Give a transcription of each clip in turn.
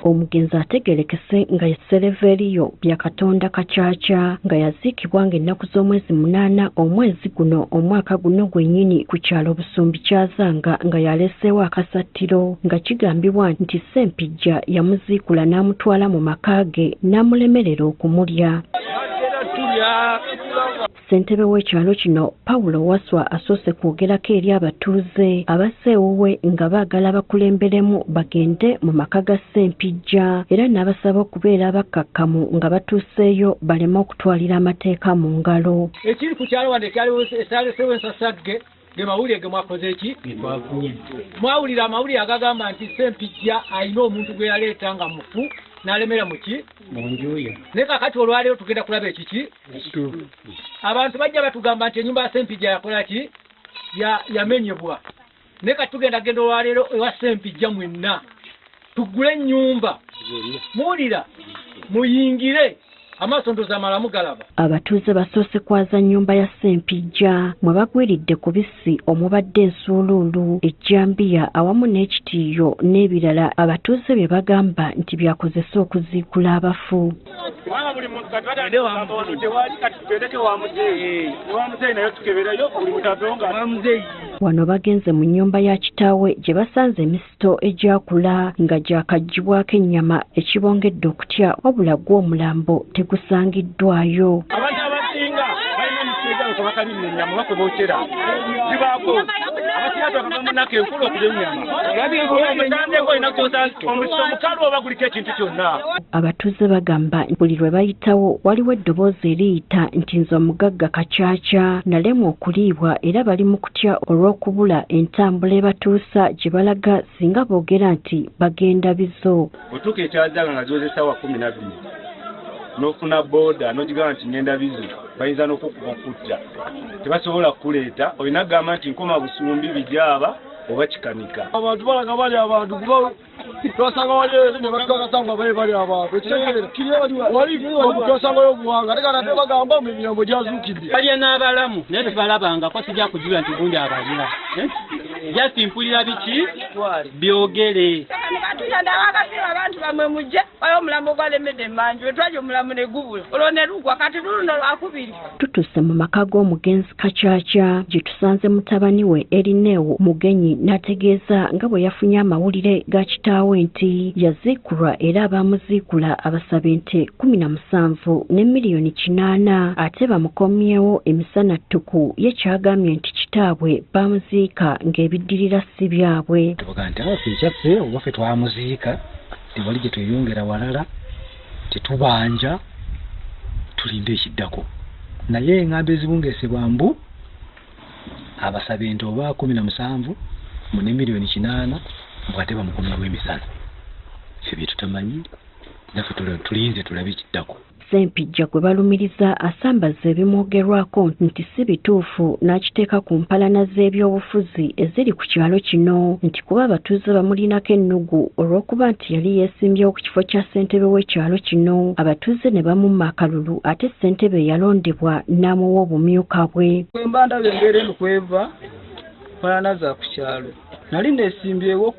Omugenzi ategerekese nga ye Sereveriyo Byakatonda Kacaca nga yaziikibwa ng'ennaku z'omwezi 8 omwezi guno omwaka guno gwennyini ku kyalo Busumbi Kyazanga nga yaleseewo akasattiro nga kigambibwa nti Ssempijja yamuziikula n'amutwala mu maka ge n'amulemerera okumulya. Ssentebe w'ekyalo kino Paulo Waswa asoose kwogerako eri abatuuze abaseewuwe nga baagala bakulemberemu bagende mu maka ga Ssempijja era n'abasaba okubeera abakkakkamu nga batuuseeyo baleme okutwalira amateeka mu ngalo. Ekiri ku kyalo wano ekyaliwo esalesewo ensasagge ge mawulire ge mwakoze eki? Mwawulira amawulire agagamba nti Ssempijja alina omuntu gwe yaleeta nga mufu n'alemera muki munjuya ne kakati olwaleero tugenda kulaba ekiki abantu bajja batugamba nti ennyumba ya Ssempijja yakola ki yamenyebwa ne kati tugenda genda olwaleero ewa Ssempijja mwenna tugule ennyumba muwulira muyingire amaaso ndoza malamu galaba. Abatuuze basoose kwaza nnyumba ya Ssempijja mwe bagwiridde ku bisi omubadde ensuuluulu ejjambiya awamu n'ekitiiyo n'ebirala abatuuze bye bagamba nti byakozesa okuziikula abafu. Wano bagenze mu nnyumba ya kitaawe gye basanze emisito egyakula nga gyakaggyibwako ennyama ekibongedde okutya wabula gw'omulambo tegusangiddwayo. Abantu abasinga balina emisega bakabakali ennyama bakobookera zibaako abasiratu bakamunako enkulu okulya ennyama omusito mukalu oba guliko ekintu kyonna. Abatuuze bagamba buli lwe bayitawo waliwo eddoboozi eriyita nti nze omugagga Kacaca nalemwa okuliibwa era bali mu kutya olw'okubula entambula ebatuusa gye balaga singa boogera nti bagenda bizo. Otuuka ekyazanga nga zozesa wa 12 n'ofuna booda n'ogigamba nti ngenda bizo bayinza n'okukutta tebasobola kukuleeta olina kugamba nti nkoma Busumbi Bijaaba oba Kikanika. Abantu balaga bali abantu twasanga wali ne bakakasanga bali abantu wali twasangayo obuwanga tekana tebagamba mu emiryango gyazuukidde balya n'abalamu naye tebalabanga ko sijja kujula nti gundi abalya jasimpulira biki byogere abantu bamwe mujje oyo omulambo gwalemedde emmanju etwaje omulamu ne gubula olwo ne lugwa kati luno lwakubiri. Tutuuse mu maka g'omugenzi Kacaca gye tusanze mutabani we Erineewo Mugenyi n'ategeeza nga bwe yafunye amawulire ga kitaawe nti yaziikulwa era abaamuziikula abasaba ente 17 ne miliyoni 8 ate bamukomyewo emisana ttuku ye kyagambye nti kitaabwe baamuziika ng'ebiddirira si byabwe. Tuvuga nti awo ekyaffe oba ffe twamuziika tewali gye tweyongera walala tetubanja tulinde ekiddako naye eŋŋambo ezibungeesebwa mbu abasaba ente oba 17 mu ne miliyoni 8 mbu ate bamukomyawo emisana ffe bye tutamanyi naffe tulinze tulabe ekiddako. Ssempijja gwe balumiriza asambaza ebimwogerwako nti si bituufu n'akiteeka ku mpalana z'ebyobufuzi eziri ku kyalo kino nti kuba abatuuze bamulinako ennugu olw'okuba nti yali yeesimbyewo ku kifo kya ssentebe w'ekyalo kino abatuuze ne bamumma akalulu ate ssentebe yalondebwa n'amuwa obumyuka bwe. Kwemba ndaba embeera eno kweva mpalana za ku kyalo nali neesimbyewo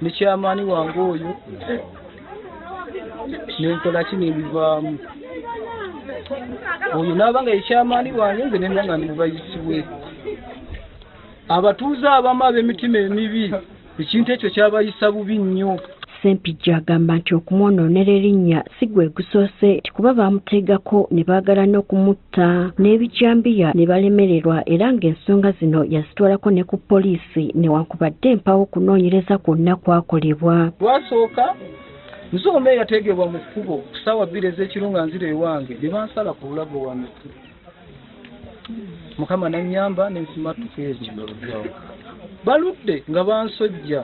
ne kyamaani wange oyo nenkola ki nebivaamu oyo naabanga ekyamaani wange nze nemba nga ndibuvayisibwe. Abatuuze abamu ab'emitima emibi ekintu ekyo kyabayisa bubi nnyo. Ssempijja agamba nti okumwonoonera erinnya si gwe gusoose ti kuba baamuteegako ne baagala n'okumutta n'ebijambiya ne balemererwa era ng'ensonga zino yazitwalako ne ku poliisi newankubadde empawo okunoonyereza kwonna kwakolebwa. Lwasooka nzombe yategebwa mu kkubo ku ssaawa 2 ez'ekiro nga nzira ewange ne bansala ku bulago wange. Mukama nannyamba nensimatuka ekyo baludde nga bansojja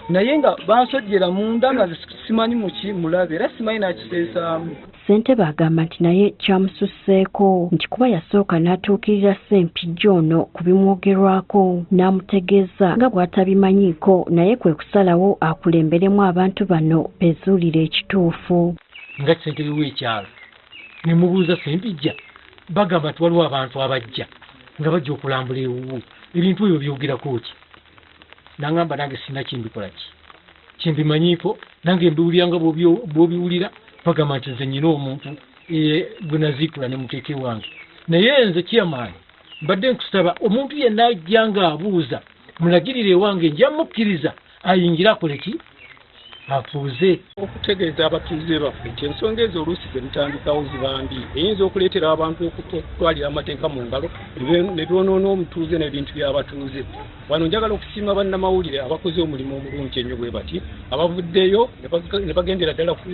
naye nga bansojjera munda nga simanyi muki mulabe era simanyi nakiseesaamu. Ssentebe agamba nti naye kyamususseeko nti kuba yasooka n'atuukirira Ssempijja ono ku bimwogerwako n'amutegeeza nga bw'atabimanyiiko naye kwe kusalawo akulemberemu abantu bano bezuulire ekituufu. Nga ssentebe w'ekyalo ne mubuuza Ssempijja bagamba nti waliwo abantu abajja nga bajja okulambula ewuwo ebintu ebyo byogerako ki? nangamba nange sina kimbikola kimbimanyiiko nange mbiwulira nga bw'obiwulira bagamba nti nze nyina omuntu gwe naziikula ne muteeke wange naye nze chairman mbadde nkusaba omuntu yenna ajja ng'abuuza mulagirire wange nja mukkiriza ayingira akole ki afuuze okutegeeza abatuuze baffe nti ensonga ezo oluusi ze zitandikawo ziba mbi eyinza okuleetera abantu okutwalira amateeka mu ngalo ne byonoona omutuuze n'ebintu by'abatuuze. Wano njagala okusiima bannamawulire abakoze omulimu omulungi ennyo bwe bati abavuddeyo ne bagendera ddala ku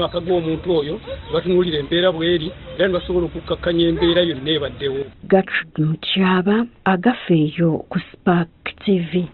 maka g'omuntu oyo ne batunuulira embeera bw'eri era ne basobola okukkakkanya embeera yonna ebaddewo. Gertrude Mutyaba agafeeyo ku Spark TV.